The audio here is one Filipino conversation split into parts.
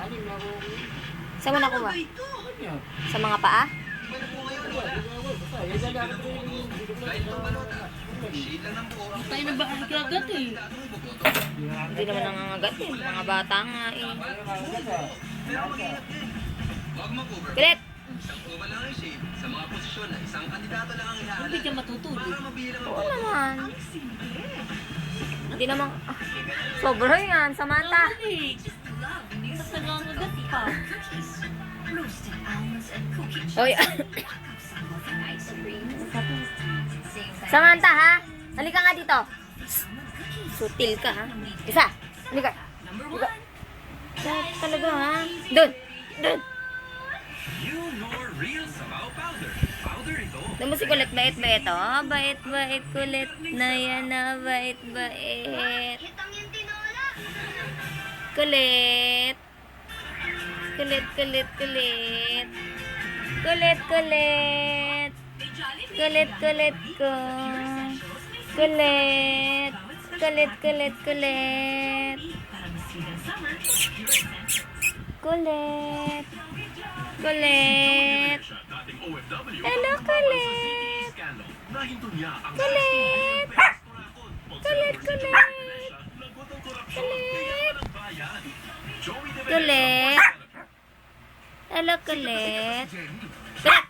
Saan mo nakuha? Sa mga paa? Tayo na ba ang kagat eh? Hindi naman nangangagat eh. Mga bata nga eh. Kulit! Sa mga posisyon na isang kandidato lang ang Hindi ka matutulog. Oo naman. Hindi naman... sobra yan, Samantha. Hindi. Mas nangangagat pa. Oy. Samantha ha? Halika nga dito. Sutil ka ha? Isa. Halika. Halika. Talaga ha? Doon. Doon. Doon mo si kulit bait-bait oh. Bait-bait kulit na yan na bait-bait. Kulit. Kulit, kulit, kulit. Kulit, kulit. Kulit, kulit ko. Kulit. Kulit, kulit, kulit. Kulit. Kulit. Hello, kulit. Kulit. Kulit, kulit. Kulit. Kulit. Hello, kulit. Kulit.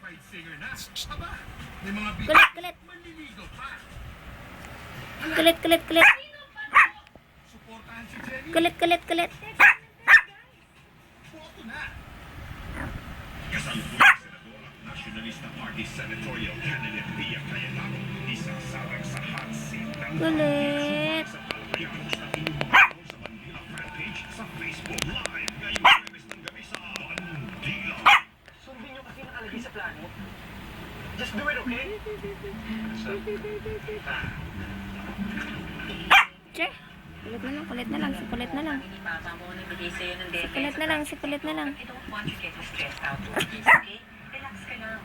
Kulit, kulit. Kulit, kulit, kulit. Kulit, kulit, kulit. Kulit. Just do it, okay? Che, kulit na lang, kulit na lang, kulit na lang. Kulit na lang, kulit na lang. I don't want you to get stressed out. Okay? Relax ka lang.